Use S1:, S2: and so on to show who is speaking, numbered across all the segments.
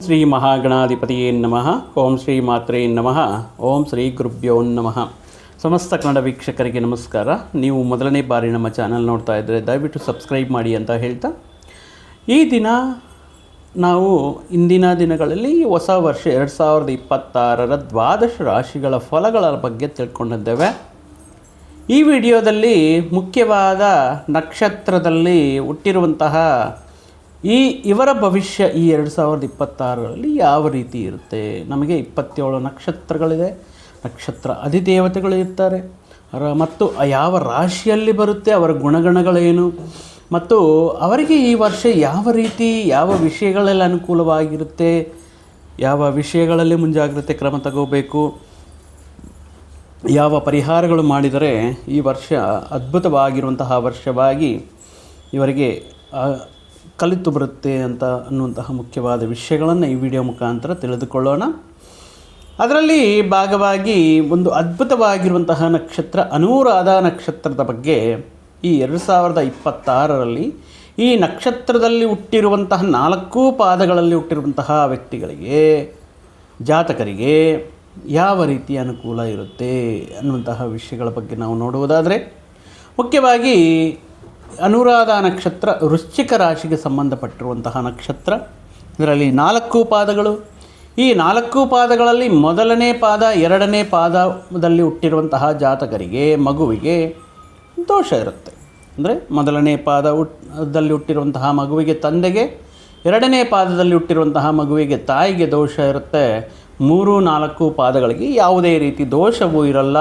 S1: ಶ್ರೀ ಮಹಾಗಣಾಧಿಪತಿಯೇ ನಮಃ. ಓಂ ಶ್ರೀ ಮಾತ್ರೇ ನಮಃ. ಓಂ ಶ್ರೀ ಗುರುಭ್ಯೋ ನಮಃ. ಸಮಸ್ತ ಕನ್ನಡ ವೀಕ್ಷಕರಿಗೆ ನಮಸ್ಕಾರ. ನೀವು ಮೊದಲನೇ ಬಾರಿ ನಮ್ಮ ಚಾನಲ್ ನೋಡ್ತಾ ಇದ್ದರೆ ದಯವಿಟ್ಟು ಸಬ್ಸ್ಕ್ರೈಬ್ ಮಾಡಿ ಅಂತ ಹೇಳ್ತಾ, ಈ ದಿನ ನಾವು ಇಂದಿನ ದಿನಗಳಲ್ಲಿ ಹೊಸ ವರ್ಷ 2026ರ ದ್ವಾದಶ ರಾಶಿಗಳ ಫಲಗಳ ಬಗ್ಗೆ ತಿಳ್ಕೊಂಡಿದ್ದೇವೆ. ಈ ವಿಡಿಯೋದಲ್ಲಿ ಮುಖ್ಯವಾದ ನಕ್ಷತ್ರದಲ್ಲಿ ಹುಟ್ಟಿರುವಂತಹ ಇವರ ಭವಿಷ್ಯ ಈ 2026ರಲ್ಲಿ ಯಾವ ರೀತಿ ಇರುತ್ತೆ. ನಮಗೆ 27 ನಕ್ಷತ್ರಗಳಿದೆ, ನಕ್ಷತ್ರ ಅಧಿದೇವತೆಗಳು ಇರ್ತಾರೆ, ಮತ್ತು ಯಾವ ರಾಶಿಯಲ್ಲಿ ಬರುತ್ತೆ, ಅವರ ಗುಣಗಣಗಳೇನು, ಮತ್ತು ಅವರಿಗೆ ಈ ವರ್ಷ ಯಾವ ರೀತಿ ಯಾವ ವಿಷಯಗಳಲ್ಲಿ ಅನುಕೂಲವಾಗಿರುತ್ತೆ, ಯಾವ ವಿಷಯಗಳಲ್ಲಿ ಮುಂಜಾಗ್ರತೆ ಕ್ರಮ ತಗೋಬೇಕು, ಯಾವ ಪರಿಹಾರಗಳು ಮಾಡಿದರೆ ಈ ವರ್ಷ ಅದ್ಭುತವಾಗಿರುವಂತಹ ವರ್ಷವಾಗಿ ಇವರಿಗೆ ಕಲಿತು ಬರುತ್ತೆ ಅನ್ನುವಂತಹ ಮುಖ್ಯವಾದ ವಿಷಯಗಳನ್ನು ಈ ವಿಡಿಯೋ ಮುಖಾಂತರ ತಿಳಿದುಕೊಳ್ಳೋಣ. ಅದರಲ್ಲಿ ಭಾಗವಾಗಿ ಒಂದು ಅದ್ಭುತವಾಗಿರುವಂತಹ ನಕ್ಷತ್ರ ಅನುರಾಧ ನಕ್ಷತ್ರದ ಬಗ್ಗೆ ಈ 2026ರಲ್ಲಿ ಈ ನಕ್ಷತ್ರದಲ್ಲಿ ಹುಟ್ಟಿರುವಂತಹ 4 ಪಾದಗಳಲ್ಲಿ ಹುಟ್ಟಿರುವಂತಹ ವ್ಯಕ್ತಿಗಳಿಗೆ, ಜಾತಕರಿಗೆ ಯಾವ ರೀತಿ ಅನುಕೂಲ ಇರುತ್ತೆ ಅನ್ನುವಂತಹ ವಿಷಯಗಳ ಬಗ್ಗೆ ನಾವು ನೋಡುವುದಾದರೆ, ಮುಖ್ಯವಾಗಿ ಅನುರಾಧ ನಕ್ಷತ್ರ ವೃಶ್ಚಿಕ ರಾಶಿಗೆ ಸಂಬಂಧಪಟ್ಟಿರುವಂತಹ ನಕ್ಷತ್ರ. ಇದರಲ್ಲಿ 4 ಪಾದಗಳು. ಈ 4 ಪಾದಗಳಲ್ಲಿ ಮೊದಲನೇ ಪಾದ, 2ನೇ ಪಾದದಲ್ಲಿ ಹುಟ್ಟಿರುವಂತಹ ಜಾತಕರಿಗೆ, ಮಗುವಿಗೆ ದೋಷ ಇರುತ್ತೆ. ಅಂದರೆ ಮೊದಲನೇ ಪಾದದಲ್ಲಿ ಹುಟ್ಟಿರುವಂತಹ ಮಗುವಿಗೆ ತಂದೆಗೆ, 2ನೇ ಪಾದದಲ್ಲಿ ಹುಟ್ಟಿರುವಂತಹ ಮಗುವಿಗೆ ತಾಯಿಗೆ ದೋಷ ಇರುತ್ತೆ. 3, 4 ಪಾದಗಳಿಗೆ ಯಾವುದೇ ರೀತಿ ದೋಷವೂ ಇರಲ್ಲ.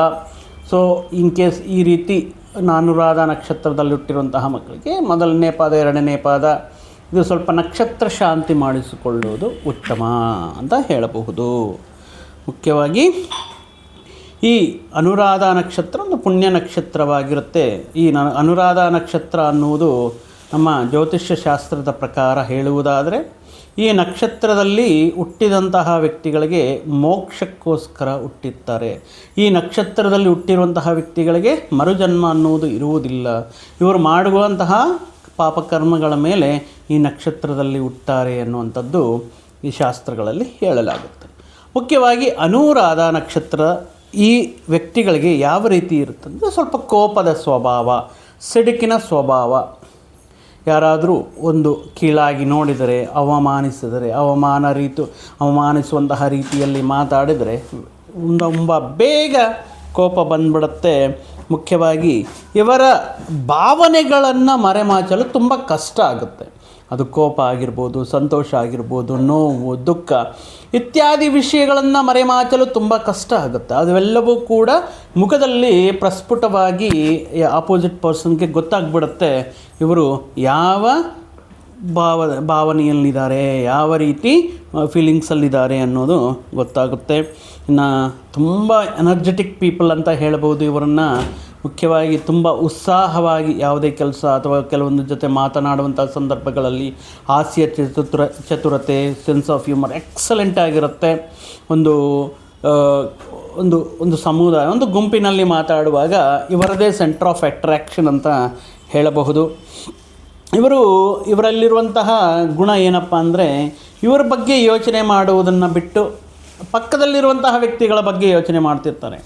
S1: ಸೊ ಇನ್ ಕೇಸ್ ಈ ರೀತಿ ಅನುರಾಧ ನಕ್ಷತ್ರದಲ್ಲಿ ಹುಟ್ಟಿರುವಂತಹ ಮಕ್ಕಳಿಗೆ ಮೊದಲನೇ ಪಾದ, 2ನೇ ಪಾದ ಇದು ಸ್ವಲ್ಪ ನಕ್ಷತ್ರ ಶಾಂತಿ ಮಾಡಿಸಿಕೊಳ್ಳುವುದು ಉತ್ತಮ ಅಂತ ಹೇಳಬಹುದು. ಮುಖ್ಯವಾಗಿ ಈ ಅನುರಾಧ ನಕ್ಷತ್ರ ಒಂದು ಪುಣ್ಯ ನಕ್ಷತ್ರವಾಗಿರುತ್ತೆ. ಈ ಅನುರಾಧ ನಕ್ಷತ್ರ ಅನ್ನುವುದು ನಮ್ಮ ಜ್ಯೋತಿಷ್ಯ ಶಾಸ್ತ್ರದ ಪ್ರಕಾರ ಹೇಳುವುದಾದರೆ, ಈ ನಕ್ಷತ್ರದಲ್ಲಿ ಹುಟ್ಟಿದಂತಹ ವ್ಯಕ್ತಿಗಳಿಗೆ ಮೋಕ್ಷಕ್ಕೋಸ್ಕರ ಹುಟ್ಟಿರ್ತಾರೆ. ಈ ನಕ್ಷತ್ರದಲ್ಲಿ ಹುಟ್ಟಿರುವಂತಹ ವ್ಯಕ್ತಿಗಳಿಗೆ ಮರುಜನ್ಮ ಅನ್ನುವುದು ಇರುವುದಿಲ್ಲ. ಇವರು ಮಾಡುವಂತಹ ಪಾಪಕರ್ಮಗಳ ಮೇಲೆ ಈ ನಕ್ಷತ್ರದಲ್ಲಿ ಹುಟ್ತಾರೆ ಅನ್ನುವಂಥದ್ದು ಈ ಶಾಸ್ತ್ರಗಳಲ್ಲಿ ಹೇಳಲಾಗುತ್ತೆ. ಮುಖ್ಯವಾಗಿ ಅನುರಾಧ ನಕ್ಷತ್ರ ಈ ವ್ಯಕ್ತಿಗಳಿಗೆ ಯಾವ ರೀತಿ ಇರುತ್ತಂದರೆ, ಸ್ವಲ್ಪ ಕೋಪದ ಸ್ವಭಾವ, ಸಿಡುಕಿನ ಸ್ವಭಾವ. ಯಾರಾದರೂ ಒಂದು ಕೀಳಾಗಿ ನೋಡಿದರೆ, ಅವಮಾನಿಸುವಂತಹ ರೀತಿಯಲ್ಲಿ ಮಾತಾಡಿದರೆ ತುಂಬ ಬೇಗ ಕೋಪ ಬಂದ್ಬಿಡುತ್ತೆ. ಮುಖ್ಯವಾಗಿ ಇವರ ಭಾವನೆಗಳನ್ನು ಮರೆಮಾಚಲು ತುಂಬ ಕಷ್ಟ ಆಗುತ್ತೆ. ಅದು ಕೋಪ ಆಗಿರ್ಬೋದು, ಸಂತೋಷ ಆಗಿರ್ಬೋದು, ನೋವು, ದುಃಖ ಇತ್ಯಾದಿ ವಿಷಯಗಳನ್ನು ಮರೆಮಾಚಲು ತುಂಬ ಕಷ್ಟ ಆಗುತ್ತೆ. ಅದೆಲ್ಲವೂ ಕೂಡ ಮುಖದಲ್ಲಿ ಪ್ರಸ್ಫುಟವಾಗಿ ಆಪೋಸಿಟ್ ಪರ್ಸನ್ಗೆ ಗೊತ್ತಾಗ್ಬಿಡುತ್ತೆ ಇವರು ಯಾವ ಭಾವನೆಯಲ್ಲಿದ್ದಾರೆ, ಯಾವ ರೀತಿ ಫೀಲಿಂಗ್ಸಲ್ಲಿದ್ದಾರೆ ಅನ್ನೋದು ಗೊತ್ತಾಗುತ್ತೆ. ಇನ್ನು ತುಂಬ ಎನರ್ಜೆಟಿಕ್ ಪೀಪಲ್ ಅಂತ ಹೇಳ್ಬೋದು ಇವರನ್ನು. ಮುಖ್ಯವಾಗಿ ತುಂಬ ಉತ್ಸಾಹವಾಗಿ ಯಾವುದೇ ಕೆಲಸ ಅಥವಾ ಕೆಲವೊಂದು ಜೊತೆ ಮಾತನಾಡುವಂಥ ಸಂದರ್ಭಗಳಲ್ಲಿ ಹಾಸ್ಯ ಚತುರತೆ, ಸೆನ್ಸ್ ಆಫ್ ಹ್ಯೂಮರ್ ಎಕ್ಸಲೆಂಟ್ ಆಗಿರುತ್ತೆ. ಒಂದು ಸಮುದಾಯ, ಒಂದು ಗುಂಪಿನಲ್ಲಿ ಮಾತಾಡುವಾಗ ಇವರದೇ ಸೆಂಟರ್ ಆಫ್ ಅಟ್ರಾಕ್ಷನ್ ಅಂತ ಹೇಳಬಹುದು. ಇವರಲ್ಲಿರುವಂತಹ ಗುಣ ಏನಪ್ಪ ಅಂದರೆ, ಇವರ ಬಗ್ಗೆ ಯೋಚನೆ ಮಾಡುವುದನ್ನು ಬಿಟ್ಟು ಪಕ್ಕದಲ್ಲಿರುವಂತಹ ವ್ಯಕ್ತಿಗಳ ಬಗ್ಗೆ ಯೋಚನೆ ಮಾಡ್ತಿರ್ತಾರೆ,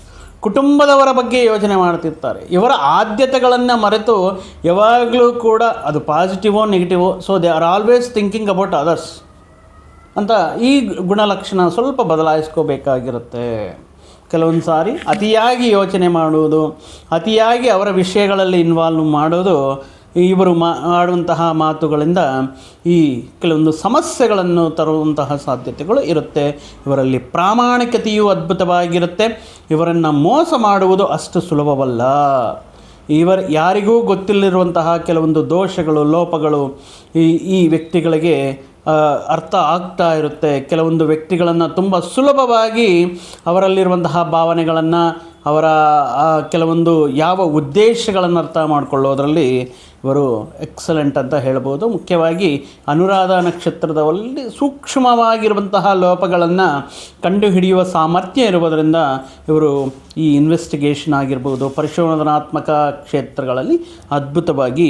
S1: ಕುಟುಂಬದವರ ಬಗ್ಗೆ ಯೋಚನೆ ಮಾಡ್ತಿರ್ತಾರೆ. ಇವರ ಆದ್ಯತೆಗಳನ್ನು ಮರೆತು ಯಾವಾಗಲೂ ಕೂಡ ಅದು ಪಾಸಿಟಿವೋ ನೆಗೆಟಿವೋ, so they are always thinking about others ಅಂತ ಈ ಗುಣಲಕ್ಷಣ ಸ್ವಲ್ಪ ಬದಲಾಯಿಸ್ಕೋಬೇಕಾಗಿರುತ್ತೆ. ಕೆಲವೊಂದು ಸಾರಿ ಅತಿಯಾಗಿ ಯೋಚನೆ ಮಾಡುವುದು, ಅತಿಯಾಗಿ ಅವರ ವಿಷಯಗಳಲ್ಲಿ ಇನ್ವಾಲ್ವ್ ಮಾಡೋದು, ಇವರು ಆಡುವಂತಹ ಮಾತುಗಳಿಂದ ಈ ಕೆಲವೊಂದು ಸಮಸ್ಯೆಗಳನ್ನು ತರುವಂತಹ ಸಾಧ್ಯತೆಗಳು ಇರುತ್ತೆ. ಇವರಲ್ಲಿ ಪ್ರಾಮಾಣಿಕತೆಯೂ ಅದ್ಭುತವಾಗಿರುತ್ತೆ. ಇವರನ್ನು ಮೋಸ ಮಾಡುವುದು ಅಷ್ಟು ಸುಲಭವಲ್ಲ. ಯಾರಿಗೂ ಗೊತ್ತಿಲ್ಲದಿರುವಂತಹ ಕೆಲವೊಂದು ದೋಷಗಳು, ಲೋಪಗಳು ಈ ವ್ಯಕ್ತಿಗಳಿಗೆ ಅರ್ಥ ಆಗ್ತಾ ಇರುತ್ತೆ. ಕೆಲವೊಂದು ವ್ಯಕ್ತಿಗಳನ್ನು ತುಂಬ ಸುಲಭವಾಗಿ ಅವರಲ್ಲಿರುವಂತಹ ಭಾವನೆಗಳನ್ನು, ಅವರ ಕೆಲವೊಂದು ಯಾವ ಉದ್ದೇಶಗಳನ್ನು ಅರ್ಥ ಮಾಡಿಕೊಳ್ಳೋದ್ರಲ್ಲಿ ಇವರು ಎಕ್ಸಲೆಂಟ್ ಅಂತ ಹೇಳ್ಬೋದು. ಮುಖ್ಯವಾಗಿ ಅನುರಾಧ ನಕ್ಷತ್ರದಲ್ಲಿ ಸೂಕ್ಷ್ಮವಾಗಿರುವಂತಹ ಲೋಪಗಳನ್ನು ಕಂಡುಹಿಡಿಯುವ ಸಾಮರ್ಥ್ಯ ಇರುವುದರಿಂದ ಇವರು ಈ ಇನ್ವೆಸ್ಟಿಗೇಷನ್ ಆಗಿರ್ಬೋದು, ಪರಿಶೋಧನಾತ್ಮಕ ಕ್ಷೇತ್ರಗಳಲ್ಲಿ ಅದ್ಭುತವಾಗಿ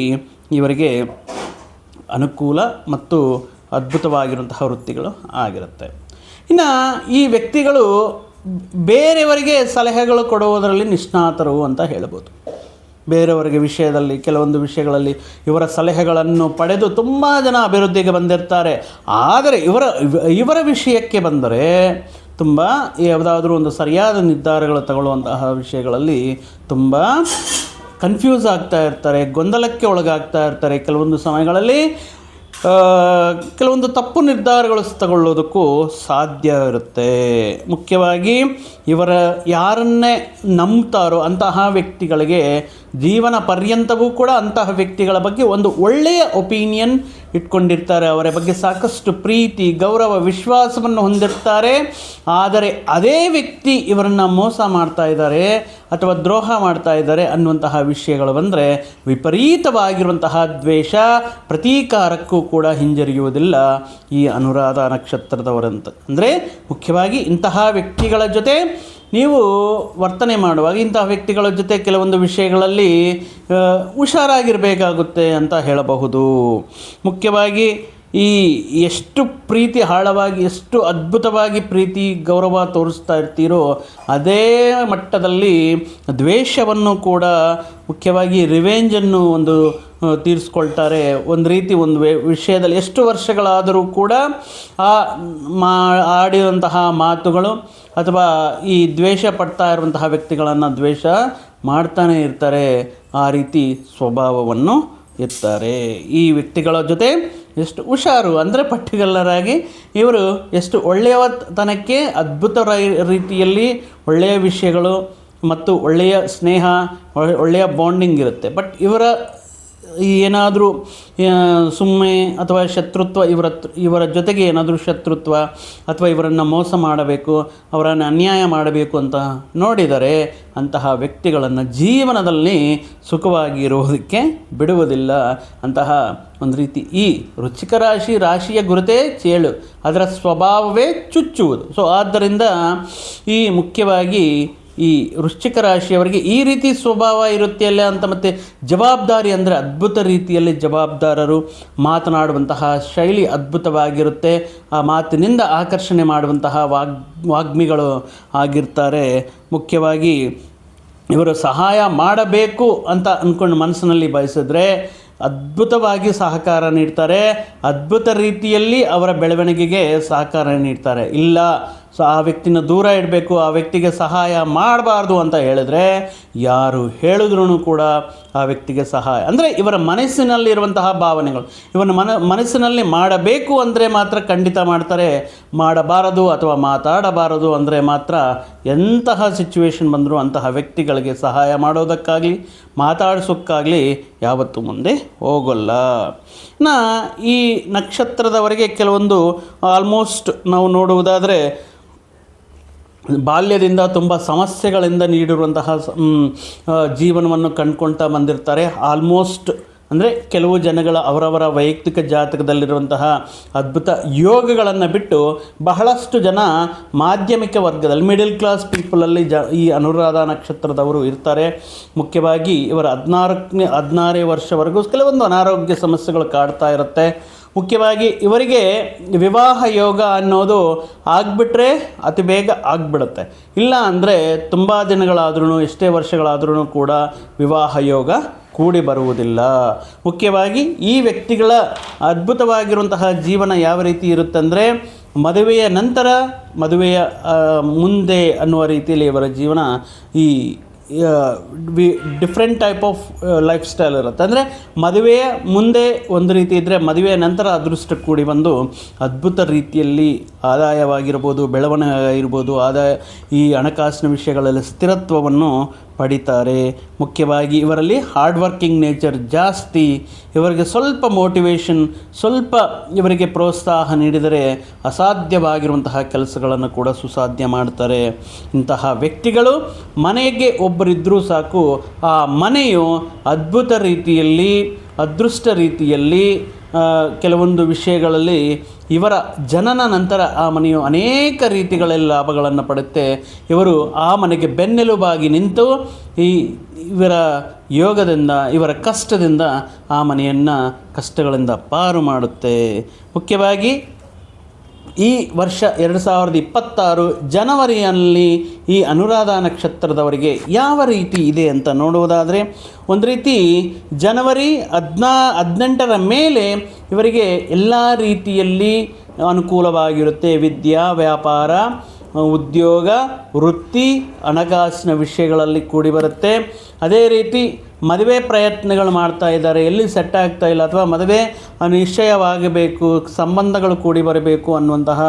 S1: ಇವರಿಗೆ ಅನುಕೂಲ ಮತ್ತು ಅದ್ಭುತವಾಗಿರುವಂತಹ ವೃತ್ತಿಗಳು ಆಗಿರುತ್ತೆ. ಇನ್ನು ಈ ವ್ಯಕ್ತಿಗಳು ಬೇರೆಯವರಿಗೆ ಸಲಹೆಗಳು ಕೊಡುವುದರಲ್ಲಿ ನಿಷ್ಣಾತರು ಅಂತ ಹೇಳ್ಬೋದು. ಬೇರೆಯವರಿಗೆ ವಿಷಯದಲ್ಲಿ ಕೆಲವೊಂದು ವಿಷಯಗಳಲ್ಲಿ ಇವರ ಸಲಹೆಗಳನ್ನು ಪಡೆದು ತುಂಬ ಜನ ಅಭಿವೃದ್ಧಿಗೆ ಬಂದಿರ್ತಾರೆ. ಆದರೆ ಇವರ ವಿಷಯಕ್ಕೆ ಬಂದರೆ ತುಂಬ ಯಾವುದಾದ್ರೂ ಒಂದು ಸರಿಯಾದ ನಿರ್ಧಾರಗಳು ತಗೊಳ್ಳುವಂತಹ ವಿಷಯಗಳಲ್ಲಿ ತುಂಬ ಕನ್ಫ್ಯೂಸ್ ಆಗ್ತಾ ಇರ್ತಾರೆ, ಗೊಂದಲಕ್ಕೆ ಒಳಗಾಗ್ತಾ ಇರ್ತಾರೆ. ಕೆಲವೊಂದು ಸಮಯಗಳಲ್ಲಿ ಕೆಲವೊಂದು ತಪ್ಪು ನಿರ್ಧಾರಗಳು ತಗೊಳ್ಳೋದಕ್ಕೂ ಸಾಧ್ಯ ಇರುತ್ತೆ. ಮುಖ್ಯವಾಗಿ ಇವರ ಯಾರನ್ನೇ ನಂಬ್ತಾರೋ ಅಂತಹ ವ್ಯಕ್ತಿಗಳಿಗೆ ಜೀವನ ಪರ್ಯಂತವೂ ಕೂಡ ಅಂತಹ ವ್ಯಕ್ತಿಗಳ ಬಗ್ಗೆ ಒಂದು ಒಳ್ಳೆಯ ಒಪಿನಿಯನ್ ಇಟ್ಕೊಂಡಿರ್ತಾರೆ. ಅವರ ಬಗ್ಗೆ ಸಾಕಷ್ಟು ಪ್ರೀತಿ, ಗೌರವ, ವಿಶ್ವಾಸವನ್ನು ಹೊಂದಿರ್ತಾರೆ. ಆದರೆ ಅದೇ ವ್ಯಕ್ತಿ ಇವರನ್ನು ಮೋಸ ಮಾಡ್ತಾ ಇದ್ದಾರೆ ಅಥವಾ ದ್ರೋಹ ಮಾಡ್ತಾ ಇದ್ದಾರೆ ಅನ್ನುವಂತಹ ವಿಷಯಗಳು ಬಂದರೆ ವಿಪರೀತವಾಗಿರುವಂತಹ ದ್ವೇಷ, ಪ್ರತೀಕಾರಕ್ಕೂ ಕೂಡ ಹಿಂಜರಿಯುವುದಿಲ್ಲ ಈ ಅನುರಾಧ ನಕ್ಷತ್ರದವರಂತ. ಅಂದರೆ ಮುಖ್ಯವಾಗಿ ಇಂತಹ ವ್ಯಕ್ತಿಗಳ ಜೊತೆ ನೀವು ವರ್ತನೆ ಮಾಡುವಾಗ ಇಂತಹ ವ್ಯಕ್ತಿಗಳ ಜೊತೆ ಕೆಲವೊಂದು ವಿಷಯಗಳಲ್ಲಿ ಹುಷಾರಾಗಿರಬೇಕಾಗುತ್ತೆ ಅಂತ ಹೇಳಬಹುದು. ಮುಖ್ಯವಾಗಿ ಈ ಎಷ್ಟು ಪ್ರೀತಿ ಆಳವಾಗಿ, ಎಷ್ಟು ಅದ್ಭುತವಾಗಿ ಪ್ರೀತಿ ಗೌರವ ತೋರಿಸ್ತಾ ಇರ್ತೀರೋ ಅದೇ ಮಟ್ಟದಲ್ಲಿ ದ್ವೇಷವನ್ನು ಕೂಡ, ಮುಖ್ಯವಾಗಿ ರಿವೆಂಜನ್ನು ಒಂದು ತೀರಿಸ್ಕೊಳ್ತಾರೆ. ಒಂದು ರೀತಿ ಒಂದು ವಿಷಯದಲ್ಲಿ ಎಷ್ಟು ವರ್ಷಗಳಾದರೂ ಕೂಡ ಆಡಿರುವಂತಹ ಮಾತುಗಳು ಅಥವಾ ಈ ದ್ವೇಷ ಪಡ್ತಾ ಇರುವಂತಹ ವ್ಯಕ್ತಿಗಳನ್ನು ದ್ವೇಷ ಮಾಡ್ತಾನೆ ಇರ್ತಾರೆ. ಆ ರೀತಿ ಸ್ವಭಾವವನ್ನು ಇರ್ತಾರೆ. ಈ ವ್ಯಕ್ತಿಗಳ ಜೊತೆ ಎಷ್ಟು ಹುಷಾರು ಅಂದರೆ ಪಟ್ಟಿಗಲ್ಲರಾಗಿ ಇವರು ಎಷ್ಟು ಒಳ್ಳೆಯತನಕ್ಕೆ ಅದ್ಭುತ ರೀತಿಯಲ್ಲಿ ಒಳ್ಳೆಯ ವಿಷಯಗಳು ಮತ್ತು ಒಳ್ಳೆಯ ಸ್ನೇಹ, ಒಳ್ಳೆಯ ಬಾಂಡಿಂಗ್ ಇರುತ್ತೆ. ಬಟ್ ಇವರ ಏನಾದರೂ ಸುಮ್ಮನೆ ಅಥವಾ ಶತ್ರುತ್ವ, ಇವರ ಜೊತೆಗೆ ಏನಾದರೂ ಶತ್ರುತ್ವ ಅಥವಾ ಇವರನ್ನು ಮೋಸ ಮಾಡಬೇಕು, ಅವರನ್ನು ಅನ್ಯಾಯ ಮಾಡಬೇಕು ಅಂತ ನೋಡಿದರೆ ಅಂತಹ ವ್ಯಕ್ತಿಗಳನ್ನು ಜೀವನದಲ್ಲಿ ಸುಖವಾಗಿ ಇರುವುದಕ್ಕೆ ಬಿಡುವುದಿಲ್ಲ. ಅಂತಹ ಒಂದು ರೀತಿ ಈ ವೃಶ್ಚಿಕ ರಾಶಿಯ ಗುರುತೇ ಚೇಳು, ಅದರ ಸ್ವಭಾವವೇ ಚುಚ್ಚುವುದು. ಸೊ ಆದ್ದರಿಂದ ಈ ಮುಖ್ಯವಾಗಿ ಈ ವೃಶ್ಚಿಕ ರಾಶಿಯವರಿಗೆ ಈ ರೀತಿ ಸ್ವಭಾವ ಇರುತ್ತೆ ಅಲ್ಲ ಅಂತ. ಮತ್ತು ಜವಾಬ್ದಾರಿ ಅಂದರೆ ಅದ್ಭುತ ರೀತಿಯಲ್ಲಿ ಜವಾಬ್ದಾರರು, ಮಾತನಾಡುವಂತಹ ಶೈಲಿ ಅದ್ಭುತವಾಗಿರುತ್ತೆ. ಆ ಮಾತಿನಿಂದ ಆಕರ್ಷಣೆ ಮಾಡುವಂತಹ ವಾಗ್ಮಿಗಳು ಆಗಿರ್ತಾರೆ. ಮುಖ್ಯವಾಗಿ ಇವರು ಸಹಾಯ ಮಾಡಬೇಕು ಅಂತ ಅಂದ್ಕೊಂಡು ಮನಸ್ಸಿನಲ್ಲಿ ಬಯಸಿದ್ರೆ ಅದ್ಭುತವಾಗಿ ಸಹಕಾರ ನೀಡ್ತಾರೆ. ಅದ್ಭುತ ರೀತಿಯಲ್ಲಿ ಅವರ ಬೆಳವಣಿಗೆಗೆ ಸಹಕಾರ ನೀಡ್ತಾರೆ. ಇಲ್ಲ ಆ ವ್ಯಕ್ತಿನ ದೂರ ಇಡಬೇಕು, ಆ ವ್ಯಕ್ತಿಗೆ ಸಹಾಯ ಮಾಡಬಾರ್ದು ಅಂತ ಹೇಳಿದ್ರೆ ಯಾರು ಹೇಳಿದ್ರೂ ಕೂಡ ಆ ವ್ಯಕ್ತಿಗೆ ಸಹಾಯ ಅಂದರೆ ಇವರ ಮನಸ್ಸಿನಲ್ಲಿರುವಂತಹ ಭಾವನೆಗಳು, ಇವನ ಮನಸ್ಸಿನಲ್ಲಿ ಮಾಡಬೇಕು ಅಂದರೆ ಮಾತ್ರ ಖಂಡಿತ ಮಾಡ್ತಾರೆ. ಮಾಡಬಾರದು ಅಥವಾ ಮಾತಾಡಬಾರದು ಅಂದರೆ ಮಾತ್ರ ಎಂತಹ ಸಿಚುವೇಶನ್ ಬಂದರೂ ಅಂತಹ ವ್ಯಕ್ತಿಗಳಿಗೆ ಸಹಾಯ ಮಾಡೋದಕ್ಕಾಗಲಿ ಮಾತಾಡಿಸೋಕ್ಕಾಗಲಿ ಯಾವತ್ತೂ ಮುಂದೆ ಹೋಗೋಲ್ಲ. ಈ ನಕ್ಷತ್ರದವರೆಗೆ ಕೆಲವೊಂದು ಆಲ್ಮೋಸ್ಟ್ ನಾವು ನೋಡುವುದಾದರೆ ಬಾಲ್ಯದಿಂದ ತುಂಬ ಸಮಸ್ಯೆಗಳಿಂದ ನೀಡಿರುವಂತಹ ಜೀವನವನ್ನು ಕಂಡುಕೊಳ್ತಾ ಬಂದಿರ್ತಾರೆ. ಆಲ್ಮೋಸ್ಟ್ ಅಂದರೆ ಕೆಲವು ಜನಗಳ ಅವರವರ ವೈಯಕ್ತಿಕ ಜಾತಕದಲ್ಲಿರುವಂತಹ ಅದ್ಭುತ ಯೋಗಗಳನ್ನು ಬಿಟ್ಟು ಬಹಳಷ್ಟು ಜನ ಮಾಧ್ಯಮಿಕ ವರ್ಗದಲ್ಲಿ, ಮಿಡಿಲ್ ಕ್ಲಾಸ್ ಪೀಪಲಲ್ಲಿ ಈ ಅನುರಾಧ ನಕ್ಷತ್ರದವರು ಇರ್ತಾರೆ. ಮುಖ್ಯವಾಗಿ ಇವರ 16 ವರ್ಷವರೆಗೂ ಕೆಲವೊಂದು ಅನಾರೋಗ್ಯ ಸಮಸ್ಯೆಗಳು ಕಾಡ್ತಾ ಇರುತ್ತೆ. ಮುಖ್ಯವಾಗಿ ಇವರಿಗೆ ವಿವಾಹ ಯೋಗ ಅನ್ನೋದು ಆಗಿಬಿಟ್ರೆ ಅತಿ ಬೇಗ ಆಗಿಬಿಡುತ್ತೆ. ಇಲ್ಲ ಅಂದರೆ ತುಂಬ ದಿನಗಳಾದ್ರೂ, ಎಷ್ಟೇ ವರ್ಷಗಳಾದ್ರೂ ಕೂಡ ವಿವಾಹ ಯೋಗ ಕೂಡಿ ಬರುವುದಿಲ್ಲ. ಮುಖ್ಯವಾಗಿ ಈ ವ್ಯಕ್ತಿಗಳ ಅದ್ಭುತವಾಗಿರುವಂತಹ ಜೀವನ ಯಾವ ರೀತಿ ಇರುತ್ತಂದರೆ ಮದುವೆಯ ನಂತರ, ಮದುವೆಯ ಮುಂದೆ ಅನ್ನುವ ರೀತಿಯಲ್ಲಿ ಇವರ ಜೀವನ ಈ different type of life style ಇರುತ್ತೆ. ಅಂದರೆ ಮದುವೆಯ ಮುಂದೆ ಒಂದು ರೀತಿ ಇದ್ದರೆ ಮದುವೆಯ ನಂತರ ಅದೃಷ್ಟ ಕೂಡಿ ಬಂದು ಅದ್ಭುತ ರೀತಿಯಲ್ಲಿ ಆದಾಯವಾಗಿರ್ಬೋದು, ಬೆಳವಣಿಗೆ ಆಗಿರ್ಬೋದು, ಈ ಹಣಕಾಸಿನ ವಿಷಯಗಳಲ್ಲಿ ಸ್ಥಿರತ್ವವನ್ನು ಪಡಿತಾರೆ. ಮುಖ್ಯವಾಗಿ ಇವರಲ್ಲಿ ಹಾರ್ಡ್ ವರ್ಕಿಂಗ್ ನೇಚರ್ ಜಾಸ್ತಿ. ಇವರಿಗೆ ಸ್ವಲ್ಪ ಮೋಟಿವೇಶನ್, ಸ್ವಲ್ಪ ಇವರಿಗೆ ಪ್ರೋತ್ಸಾಹ ನೀಡಿದರೆ ಅಸಾಧ್ಯವಾಗಿರುವಂತಹ ಕೆಲಸಗಳನ್ನು ಕೂಡ ಸುಸಾಧ್ಯ ಮಾಡ್ತಾರೆ. ಇಂತಹ ವ್ಯಕ್ತಿಗಳು ಮನೆಗೆ ಒಬ್ಬರಿದ್ದರೂ ಸಾಕು, ಆ ಮನೆಯು ಅದ್ಭುತ ರೀತಿಯಲ್ಲಿ ಅದೃಷ್ಟ ರೀತಿಯಲ್ಲಿ ಕೆಲವೊಂದು ವಿಷಯಗಳಲ್ಲಿ ಇವರ ಜನನ ನಂತರ ಆ ಮನೆಯು ಅನೇಕ ರೀತಿಗಳಲ್ಲಿ ಲಾಭಗಳನ್ನು ಪಡುತ್ತೆ. ಇವರು ಆ ಮನೆಗೆ ಬೆನ್ನೆಲುಬಾಗಿ ನಿಂತು ಇವರ ಯೋಗದಿಂದ, ಇವರ ಕಷ್ಟದಿಂದ ಆ ಮನೆಯನ್ನು ಕಷ್ಟಗಳಿಂದ ಪಾರು ಮಾಡುತ್ತೆ. ಮುಖ್ಯವಾಗಿ ಈ ವರ್ಷ 2026 ಜನವರಿಯಲ್ಲಿ ಈ ಅನುರಾಧ ನಕ್ಷತ್ರದವರಿಗೆ ಯಾವ ರೀತಿ ಇದೆ ಅಂತ ನೋಡುವುದಾದರೆ, ಒಂದು ರೀತಿ ಜನವರಿ 18ರ ಮೇಲೆ ಇವರಿಗೆ ಎಲ್ಲ ರೀತಿಯಲ್ಲಿ ಅನುಕೂಲವಾಗಿರುತ್ತೆ. ವಿದ್ಯಾ, ವ್ಯಾಪಾರ, ಉದ್ಯೋಗ, ವೃತ್ತಿ, ಹಣಕಾಸಿನ ವಿಷಯಗಳಲ್ಲಿ ಕೂಡಿ ಬರುತ್ತೆ. ಅದೇ ರೀತಿ ಮದುವೆ ಪ್ರಯತ್ನಗಳು ಮಾಡ್ತಾ ಇದ್ದಾರೆ, ಎಲ್ಲಿ ಸೆಟ್ ಆಗ್ತಾ ಇಲ್ಲ, ಅಥವಾ ಮದುವೆ ನಿಶ್ಚಯವಾಗಬೇಕು, ಸಂಬಂಧಗಳು ಕೂಡಿ ಬರಬೇಕು ಅನ್ನುವಂತಹ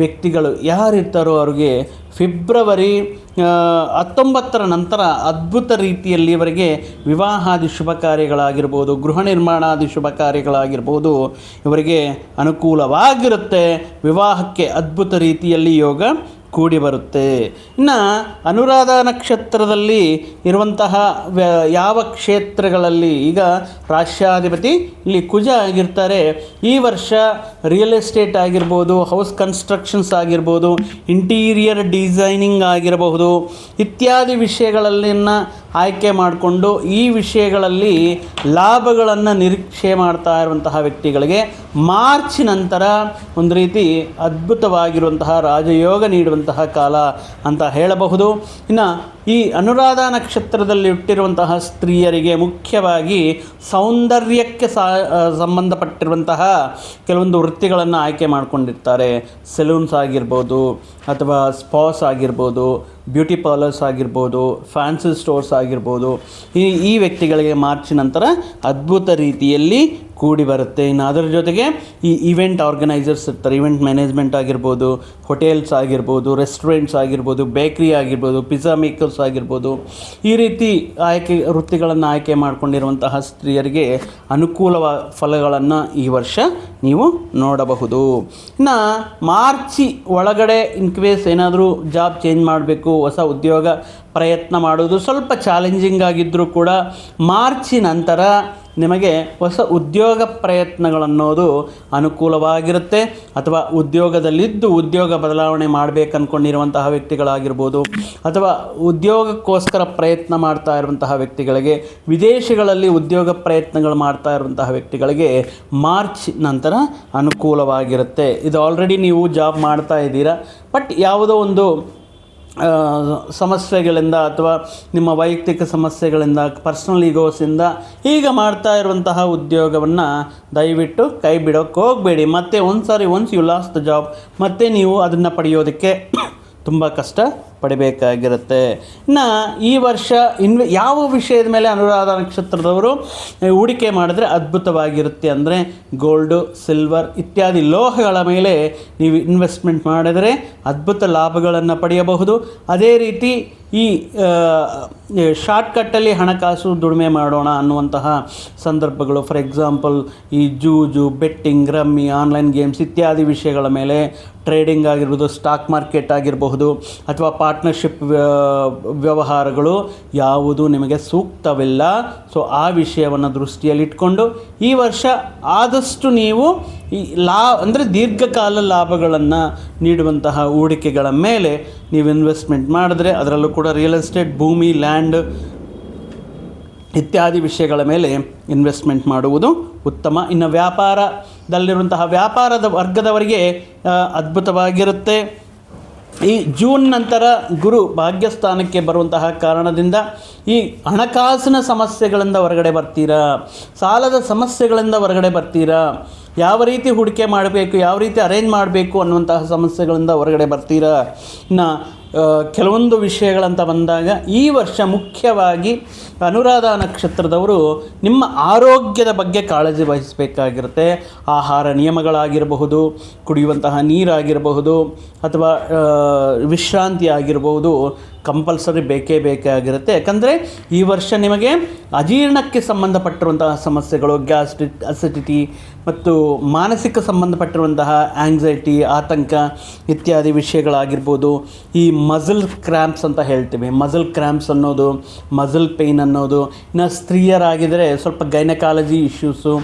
S1: ವ್ಯಕ್ತಿಗಳು ಯಾರಿರ್ತಾರೋ ಅವ್ರಿಗೆ ಫೆಬ್ರವರಿ 19ರ ನಂತರ ಅದ್ಭುತ ರೀತಿಯಲ್ಲಿ ಇವರಿಗೆ ವಿವಾಹಾದಿ ಶುಭ ಕಾರ್ಯಗಳಾಗಿರ್ಬೋದು, ಗೃಹ ನಿರ್ಮಾಣಾದಿ ಶುಭ ಕಾರ್ಯಗಳಾಗಿರ್ಬೋದು ಇವರಿಗೆ ಅನುಕೂಲವಾಗಿರುತ್ತೆ. ವಿವಾಹಕ್ಕೆ ಅದ್ಭುತ ರೀತಿಯಲ್ಲಿ ಯೋಗ ಕೂಡಿ ಬರುತ್ತೆ. ಇನ್ನು ಅನುರಾಧ ನಕ್ಷತ್ರದಲ್ಲಿ ಇರುವಂತಹ ಯಾವ ಕ್ಷೇತ್ರಗಳಲ್ಲಿ, ಈಗ ರಾಷ್ಟ್ರಾಧಿಪತಿ ಇಲ್ಲಿ ಕುಜ ಆಗಿರ್ತಾರೆ. ಈ ವರ್ಷ ರಿಯಲ್ ಎಸ್ಟೇಟ್ ಆಗಿರ್ಬೋದು, ಹೌಸ್ ಕನ್ಸ್ಟ್ರಕ್ಷನ್ಸ್ ಆಗಿರ್ಬೋದು, ಇಂಟೀರಿಯರ್ ಡಿಸೈನಿಂಗ್ ಆಗಿರಬಹುದು ಇತ್ಯಾದಿ ವಿಷಯಗಳಲ್ಲಿನ ಆಯ್ಕೆ ಮಾಡಿಕೊಂಡು ಈ ವಿಷಯಗಳಲ್ಲಿ ಲಾಭಗಳನ್ನು ನಿರೀಕ್ಷೆ ಮಾಡ್ತಾ ಇರುವಂತಹ ವ್ಯಕ್ತಿಗಳಿಗೆ ಮಾರ್ಚ್ ನಂತರ ಒಂದು ರೀತಿ ಅದ್ಭುತವಾಗಿರುವಂತಹ ರಾಜಯೋಗ ನೀಡುವಂತಹ ಕಾಲ ಅಂತ ಹೇಳಬಹುದು. ಇನ್ನು ಈ ಅನುರಾಧ ನಕ್ಷತ್ರದಲ್ಲಿ ಹುಟ್ಟಿರುವಂತಹ ಸ್ತ್ರೀಯರಿಗೆ ಮುಖ್ಯವಾಗಿ ಸೌಂದರ್ಯಕ್ಕೆ ಸಂಬಂಧಪಟ್ಟಿರುವಂತಹ ಕೆಲವೊಂದು ವೃತ್ತಿಗಳನ್ನು ಆಯ್ಕೆ ಮಾಡಿಕೊಂಡಿರ್ತಾರೆ. ಸೆಲೂನ್ಸ್ ಆಗಿರ್ಬೋದು, ಅಥವಾ ಸ್ಪಾಸ್ ಆಗಿರ್ಬೋದು, ಬ್ಯೂಟಿ ಪಾರ್ಲರ್ಸ್ ಆಗಿರ್ಬೋದು, ಫ್ಯಾನ್ಸಿ ಸ್ಟೋರ್ಸ್ ಆಗಿರ್ಬೋದು. ಈ ವ್ಯಕ್ತಿಗಳಿಗೆ ಮಾರ್ಚ್ ನಂತರ ಅದ್ಭುತ ರೀತಿಯಲ್ಲಿ ಕೂಡಿ ಬರುತ್ತೆ. ಇನ್ನು ಅದರ ಜೊತೆಗೆ ಈ ಇವೆಂಟ್ ಆರ್ಗನೈಸರ್ಸ್ ಇರ್ತಾರೆ, ಇವೆಂಟ್ ಮ್ಯಾನೇಜ್ಮೆಂಟ್ ಆಗಿರ್ಬೋದು, ಹೋಟೆಲ್ಸ್ ಆಗಿರ್ಬೋದು, ರೆಸ್ಟೋರೆಂಟ್ಸ್ ಆಗಿರ್ಬೋದು, ಬೇಕ್ರಿ ಆಗಿರ್ಬೋದು, ಪಿಜ್ಜಾ ಮೇಕರ್ಸ್ ಆಗಿರ್ಬೋದು, ಈ ರೀತಿ ವೃತ್ತಿಗಳನ್ನು ಆಯ್ಕೆ ಮಾಡಿಕೊಂಡಿರುವಂತಹ ಸ್ತ್ರೀಯರಿಗೆ ಅನುಕೂಲ ಫಲಗಳನ್ನು ಈ ವರ್ಷ ನೀವು ನೋಡಬಹುದು. ಇನ್ನು ಮಾರ್ಚಿ ಒಳಗಡೆ ಇನ್ಕೇಸ್ ಏನಾದರೂ ಜಾಬ್ ಚೇಂಜ್ ಮಾಡಬೇಕು, ಹೊಸ ಉದ್ಯೋಗ ಪ್ರಯತ್ನ ಮಾಡೋದು ಸ್ವಲ್ಪ ಚಾಲೆಂಜಿಂಗ್ ಆಗಿದ್ದರೂ ಕೂಡ ಮಾರ್ಚಿ ನಂತರ ನಿಮಗೆ ಹೊಸ ಉದ್ಯೋಗ ಪ್ರಯತ್ನಗಳನ್ನೋದು ಅನುಕೂಲವಾಗಿರುತ್ತೆ. ಅಥವಾ ಉದ್ಯೋಗದಲ್ಲಿದ್ದು ಉದ್ಯೋಗ ಬದಲಾವಣೆ ಮಾಡಬೇಕಂದ್ಕೊಂಡಿರುವಂತಹ ವ್ಯಕ್ತಿಗಳಾಗಿರ್ಬೋದು, ಅಥವಾ ಉದ್ಯೋಗಕ್ಕೋಸ್ಕರ ಪ್ರಯತ್ನ ಮಾಡ್ತಾ ಇರುವಂತಹ ವ್ಯಕ್ತಿಗಳಿಗೆ, ವಿದೇಶಗಳಲ್ಲಿ ಉದ್ಯೋಗ ಪ್ರಯತ್ನಗಳು ಮಾಡ್ತಾ ಇರುವಂತಹ ವ್ಯಕ್ತಿಗಳಿಗೆ ಮಾರ್ಚ್ ನಂತರ ಅನುಕೂಲವಾಗಿರುತ್ತೆ. ಇದು ಆಲ್ರೆಡಿ ನೀವು ಜಾಬ್ ಮಾಡ್ತಾ ಇದ್ದೀರಾ, ಬಟ್ ಯಾವುದೋ ಒಂದು ಸಮಸ್ಯೆಗಳಿಂದ ಅಥವಾ ನಿಮ್ಮ ವೈಯಕ್ತಿಕ ಸಮಸ್ಯೆಗಳಿಂದ, ಪರ್ಸ್ನಲ್ ಈಗೋಸಿಂದ ಈಗ ಮಾಡ್ತಾ ಇರುವಂತಹ ಉದ್ಯೋಗವನ್ನು ದಯವಿಟ್ಟು ಕೈ ಬಿಡೋಕ್ಕೆ ಹೋಗಬೇಡಿ. ಮತ್ತು once you lost the job ಮತ್ತೆ ನೀವು ಅದನ್ನು ಪಡೆಯೋದಕ್ಕೆ ತುಂಬ ಕಷ್ಟ ಪಡಬೇಕಾಗಿರುತ್ತೆ. ಇನ್ನು ಈ ವರ್ಷ ಯಾವ ವಿಷಯದ ಮೇಲೆ ಅನುರಾಧ ನಕ್ಷತ್ರದವರು ಹೂಡಿಕೆ ಮಾಡಿದ್ರೆ ಅದ್ಭುತವಾಗಿರುತ್ತೆ ಅಂದರೆ ಗೋಲ್ಡು, ಸಿಲ್ವರ್ ಇತ್ಯಾದಿ ಲೋಹಗಳ ಮೇಲೆ ನೀವು ಇನ್ವೆಸ್ಟ್ಮೆಂಟ್ ಮಾಡಿದರೆ ಅದ್ಭುತ ಲಾಭಗಳನ್ನು ಪಡೆಯಬಹುದು. ಅದೇ ರೀತಿ ಈ ಶಾರ್ಟ್ಕಟ್ಟಲ್ಲಿ ಹಣಕಾಸು ದುಡಿಮೆ ಮಾಡೋಣ ಅನ್ನುವಂತಹ ಸಂದರ್ಭಗಳು, ಫಾರ್ ಎಕ್ಸಾಂಪಲ್ ಈ ಜೂಜು, ಬೆಟ್ಟಿಂಗ್, ರಮ್ಮಿ, ಆನ್ಲೈನ್ ಗೇಮ್ಸ್ ಇತ್ಯಾದಿ ವಿಷಯಗಳ ಮೇಲೆ ಟ್ರೇಡಿಂಗ್ ಆಗಿರ್ಬೋದು, ಸ್ಟಾಕ್ ಮಾರ್ಕೆಟ್ ಆಗಿರಬಹುದು, ಅಥವಾ ಪಾರ್ಟ್ನರ್ಶಿಪ್ ವ್ಯವಹಾರಗಳು ಯಾವುದು ನಿಮಗೆ ಸೂಕ್ತವಿಲ್ಲ. ಸೊ ಆ ವಿಷಯವನ್ನು ದೃಷ್ಟಿಯಲ್ಲಿಟ್ಕೊಂಡು ಈ ವರ್ಷ ಆದಷ್ಟು ನೀವು ಈ ಅಂದರೆ ದೀರ್ಘಕಾಲ ಲಾಭಗಳನ್ನು ನೀಡುವಂತಹ ಹೂಡಿಕೆಗಳ ಮೇಲೆ ನೀವು ಇನ್ವೆಸ್ಟ್ಮೆಂಟ್ ಮಾಡಿದ್ರೆ, ಅದರಲ್ಲೂ ಕೂಡ ರಿಯಲ್ ಎಸ್ಟೇಟ್, ಭೂಮಿ, ಲ್ಯಾಂಡ್ ಇತ್ಯಾದಿ ವಿಷಯಗಳ ಮೇಲೆ ಇನ್ವೆಸ್ಟ್ಮೆಂಟ್ ಮಾಡುವುದು ಉತ್ತಮ. ಇನ್ನು ವ್ಯಾಪಾರದಲ್ಲಿರುವಂತಹ ವ್ಯಾಪಾರದ ವರ್ಗದವರಿಗೆ ಅದ್ಭುತವಾಗಿರುತ್ತೆ. ಈ ಜೂನ್ ನಂತರ ಗುರು ಭಾಗ್ಯಸ್ಥಾನಕ್ಕೆ ಬರುವಂತಹ ಕಾರಣದಿಂದ ಈ ಹಣಕಾಸಿನ ಸಮಸ್ಯೆಗಳಿಂದ ಹೊರಗಡೆ ಬರ್ತೀರಾ, ಸಾಲದ ಸಮಸ್ಯೆಗಳಿಂದ ಹೊರಗಡೆ ಬರ್ತೀರಾ, ಯಾವ ರೀತಿ ಹೂಡಿಕೆ ಮಾಡಬೇಕು, ಯಾವ ರೀತಿ ಅರೇಂಜ್ ಮಾಡಬೇಕು ಅನ್ನುವಂತಹ ಸಮಸ್ಯೆಗಳಿಂದ ಹೊರಗಡೆ ಬರ್ತೀರಾ. ಇನ್ನು ಕೆಲವೊಂದು ವಿಷಯಗಳಂತ ಬಂದಾಗ ಈ ವರ್ಷ ಮುಖ್ಯವಾಗಿ ಅನುರಾಧ ನಕ್ಷತ್ರದವರು ನಿಮ್ಮ ಆರೋಗ್ಯದ ಬಗ್ಗೆ ಕಾಳಜಿ ವಹಿಸಬೇಕಾಗಿರುತ್ತೆ. ಆಹಾರ ನಿಯಮಗಳಾಗಿರಬಹುದು, ಕುಡಿಯುವಂತಹ ನೀರಾಗಿರಬಹುದು, ಅಥವಾ ವಿಶ್ರಾಂತಿ ಆಗಿರಬಹುದು, ಕಂಪಲ್ಸರಿ ಬೇಕೇ ಬೇಕಾಗಿರುತ್ತೆ. ಯಾಕಂದರೆ ಈ ವರ್ಷ ನಿಮಗೆ ಅಜೀರ್ಣಕ್ಕೆ ಸಂಬಂಧಪಟ್ಟಿರುವಂತಹ ಸಮಸ್ಯೆಗಳು, ಗ್ಯಾಸ್ಟ್ರಿಕ್, ಅಸಿಡಿಟಿ ಮತ್ತು ಮಾನಸಿಕ ಸಂಬಂಧಪಟ್ಟಿರುವಂತಹ ಆಂಗ್ಸೈಟಿ, ಆತಂಕ ಇತ್ಯಾದಿ ವಿಷಯಗಳಾಗಿರ್ಬೋದು. ಈ ಮಸಲ್ ಕ್ರ್ಯಾಂಪ್ಸ್ ಅಂತ ಹೇಳ್ತೀವಿ, ಮಸಲ್ ಕ್ರ್ಯಾಂಪ್ಸ್ ಅನ್ನೋದು, ಮಸಲ್ ಪೇಯ್ನ್ ಅನ್ನೋದು. ಇನ್ನು ಸ್ತ್ರೀಯರಾಗಿದ್ದರೆ ಸ್ವಲ್ಪ ಗೈನಕಾಲಜಿ ಇಶ್ಯೂಸು,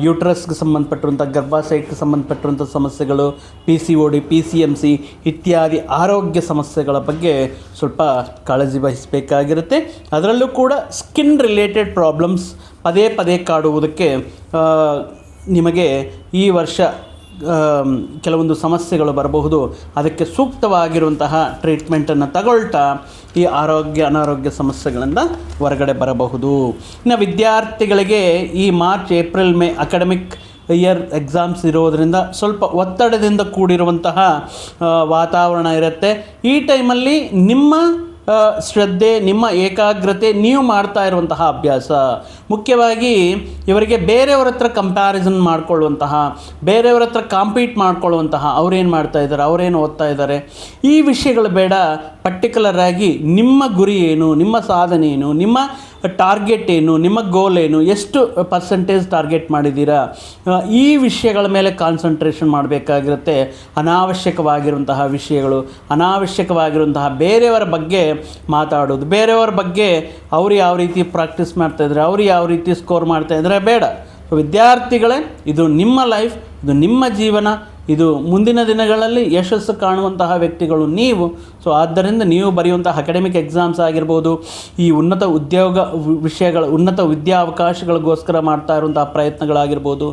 S1: ಯೂಟ್ರಸ್ಗೆ ಸಂಬಂಧಪಟ್ಟಿರುವಂಥ, ಗರ್ಭಾಶಯಕ್ಕೆ ಸಂಬಂಧಪಟ್ಟಿರುವಂಥ ಸಮಸ್ಯೆಗಳು, PCOD, PCMC ಇತ್ಯಾದಿ ಆರೋಗ್ಯ ಸಮಸ್ಯೆಗಳ ಬಗ್ಗೆ ಸ್ವಲ್ಪ ಕಾಳಜಿ ವಹಿಸಬೇಕಾಗಿರುತ್ತೆ. ಅದರಲ್ಲೂ ಕೂಡ ಸ್ಕಿನ್ ರಿಲೇಟೆಡ್ ಪ್ರಾಬ್ಲಮ್ಸ್ ಪದೇ ಪದೇ ಕಾಡುವುದಕ್ಕೆ ನಿಮಗೆ ಈ ವರ್ಷ ಕೆಲವೊಂದು ಸಮಸ್ಯೆಗಳು ಬರಬಹುದು. ಅದಕ್ಕೆ ಸೂಕ್ತವಾಗಿರುವಂತಹ ಟ್ರೀಟ್ಮೆಂಟನ್ನು ತಗೊಳ್ತಾ ಈ ಅನಾರೋಗ್ಯ ಸಮಸ್ಯೆಗಳಿಂದ ಹೊರಗಡೆ ಬರಬಹುದು. ಇನ್ನು ವಿದ್ಯಾರ್ಥಿಗಳಿಗೆ ಈ March, April, May academic year exams ಇರೋದರಿಂದ ಸ್ವಲ್ಪ ಒತ್ತಡದಿಂದ ಕೂಡಿರುವಂತಹ ವಾತಾವರಣ ಇರುತ್ತೆ. ಈ ಟೈಮಲ್ಲಿ ನಿಮ್ಮ ಶ್ರದ್ಧೆ, ನಿಮ್ಮ ಏಕಾಗ್ರತೆ, ನೀವು ಮಾಡ್ತಾ ಇರುವಂತಹ ಅಭ್ಯಾಸ, ಮುಖ್ಯವಾಗಿ ಇವರಿಗೆ ಬೇರೆಯವ್ರ ಹತ್ರ ಕಂಪ್ಯಾರಿಸನ್ ಮಾಡ್ಕೊಳ್ಳುವಂತಹ, ಬೇರೆಯವ್ರ ಹತ್ರ ಕಾಂಪೀಟ್ ಮಾಡ್ಕೊಳ್ಳುವಂತಹ, ಅವ್ರೇನು ಮಾಡ್ತಾ ಇದ್ದಾರೆ, ಅವ್ರೇನು ಓದ್ತಾ ಇದ್ದಾರೆ, ಈ ವಿಷಯಗಳು ಬೇಡ. ಪರ್ಟಿಕ್ಯುಲರ್ ಆಗಿ ನಿಮ್ಮ ಗುರಿ ಏನು, ನಿಮ್ಮ ಸಾಧನೆ ಏನು, ನಿಮ್ಮ ಟಾರ್ಗೆಟ್ ಏನು, ನಿಮ್ಮ ಗೋಲ್ ಏನು, ಎಷ್ಟು ಪರ್ಸೆಂಟೇಜ್ ಟಾರ್ಗೆಟ್ ಮಾಡಿದ್ದೀರಾ, ಈ ವಿಷಯಗಳ ಮೇಲೆ ಕಾನ್ಸಂಟ್ರೇಷನ್ ಮಾಡಬೇಕಾಗಿರುತ್ತೆ. ಅನಾವಶ್ಯಕವಾಗಿರುವಂತಹ ವಿಷಯಗಳು, ಅನಾವಶ್ಯಕವಾಗಿರುವಂತಹ ಬೇರೆಯವರ ಬಗ್ಗೆ ಮಾತಾಡೋದು, ಬೇರೆಯವರ ಬಗ್ಗೆ ಅವರು ಯಾವ ರೀತಿ ಪ್ರಾಕ್ಟೀಸ್ ಮಾಡ್ತಾಯಿದ್ದಾರೆ, ಅವರು ಯಾವ ರೀತಿ ಸ್ಕೋರ್ ಮಾಡ್ತಾಯಿದ್ದಾರೆ ಬೇಡ. ಸೊ ವಿದ್ಯಾರ್ಥಿಗಳೇ, ಇದು ನಿಮ್ಮ ಲೈಫ್, ಇದು ನಿಮ್ಮ ಜೀವನ, ಇದು ಮುಂದಿನ ದಿನಗಳಲ್ಲಿ ಯಶಸ್ಸು ಕಾಣುವಂತಹ ವ್ಯಕ್ತಿಗಳು ನೀವು. ಸೊ ಆದ್ದರಿಂದ ನೀವು ಬರೆಯುವಂತಹ ಅಕಾಡೆಮಿಕ್ ಎಕ್ಸಾಮ್ಸ್ ಆಗಿರ್ಬೋದು, ಈ ಉನ್ನತ ಉದ್ಯೋಗ ಉನ್ನತ ವಿದ್ಯಾವಕಾಶಗಳಿಗೋಸ್ಕರ ಮಾಡ್ತಾ ಇರುವಂತಹ ಪ್ರಯತ್ನಗಳಾಗಿರ್ಬೋದು,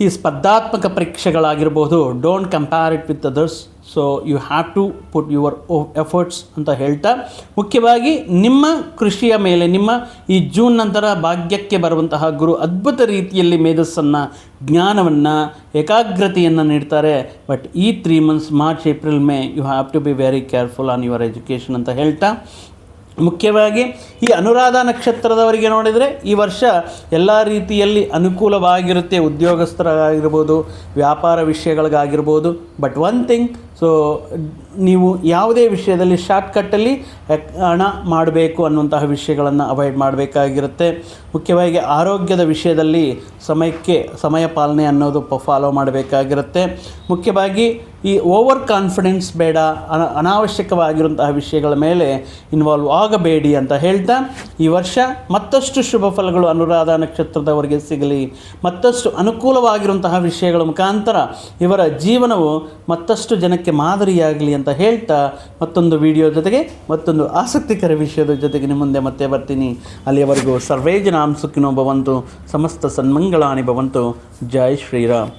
S1: ಈ ಸ್ಪರ್ಧಾತ್ಮಕ ಪರೀಕ್ಷೆಗಳಾಗಿರ್ಬೋದು, don't compare it with others. So you have to put your efforts ಅಂತ ಹೇಳ್ತಾ, ಮುಖ್ಯವಾಗಿ ನಿಮ್ಮ ಕೃಷಿಯ ಮೇಲೆ, ನಿಮ್ಮ ಈ ಜೂನ್ ನಂತರ ಭಾಗ್ಯಕ್ಕೆ ಬರುವಂತಹ ಗುರು ಅದ್ಭುತ ರೀತಿಯಲ್ಲಿ ಮೇಧಸ್ಸನ್ನು, ಜ್ಞಾನವನ್ನು, ಏಕಾಗ್ರತೆಯನ್ನು ನೀಡ್ತಾರೆ. ಬಟ್ ಈ 3 months March, April, May you have to be very careful on your education ಅಂತ ಹೇಳ್ತಾ, ಮುಖ್ಯವಾಗಿ ಈ ಅನುರಾಧ ನಕ್ಷತ್ರದವರಿಗೆ ನೋಡಿದರೆ ಈ ವರ್ಷ ಎಲ್ಲ ರೀತಿಯಲ್ಲಿ ಅನುಕೂಲವಾಗಿರುತ್ತೆ. ಉದ್ಯೋಗಸ್ಥರಾಗಿರ್ಬೋದು, ವ್ಯಾಪಾರ ವಿಷಯಗಳಿಗಾಗಿರ್ಬೋದು. ಬಟ್ ಒನ್ ಥಿಂಗ್, ಸೊ ನೀವು ಯಾವುದೇ ವಿಷಯದಲ್ಲಿ ಶಾರ್ಟ್ಕಟ್ಟಲ್ಲಿ ಹಣ ಮಾಡಬೇಕು ಅನ್ನುವಂತಹ ವಿಷಯಗಳನ್ನು ಅವಾಯ್ಡ್ ಮಾಡಬೇಕಾಗಿರುತ್ತೆ. ಮುಖ್ಯವಾಗಿ ಆರೋಗ್ಯದ ವಿಷಯದಲ್ಲಿ ಸಮಯ ಪಾಲನೆ ಅನ್ನೋದು ಫಾಲೋ ಮಾಡಬೇಕಾಗಿರುತ್ತೆ. ಮುಖ್ಯವಾಗಿ ಈ ಓವರ್ ಕಾನ್ಫಿಡೆನ್ಸ್ ಬೇಡ, ಅನಾವಶ್ಯಕವಾಗಿರುವಂತಹ ವಿಷಯಗಳ ಮೇಲೆ ಇನ್ವಾಲ್ವ್ ಆಗಬೇಡಿ ಅಂತ ಹೇಳ್ತಾ, ಈ ವರ್ಷ ಮತ್ತಷ್ಟು ಶುಭ ಫಲಗಳು ಅನುರಾಧ ನಕ್ಷತ್ರದವರಿಗೆ ಸಿಗಲಿ, ಮತ್ತಷ್ಟು ಅನುಕೂಲವಾಗಿರುವಂತಹ ವಿಷಯಗಳ ಮುಖಾಂತರ ಇವರ ಜೀವನವು ಮತ್ತಷ್ಟು ಜನಕ್ಕೆ ಮಾದರಿಯಾಗಲಿ ಅಂತ ಹೇಳ್ತಾ, ಮತ್ತೊಂದು ವಿಡಿಯೋ ಜೊತೆಗೆ, ಮತ್ತೊಂದು ಆಸಕ್ತಿಕರ ವಿಷಯದ ಜೊತೆಗೆ ನಿಮ್ಮ ಮುಂದೆ ಮತ್ತೆ ಬರ್ತೀನಿ. ಅಲ್ಲಿಯವರೆಗೂ ಸರ್ವೇ ಜನಾಃ ಸುಖಿನೋ ಭವಂತು, ಸಮಸ್ತ ಸನ್ಮಂಗಳಾನಿ ಭವಂತು. ಜೈ ಶ್ರೀರಾಮ್.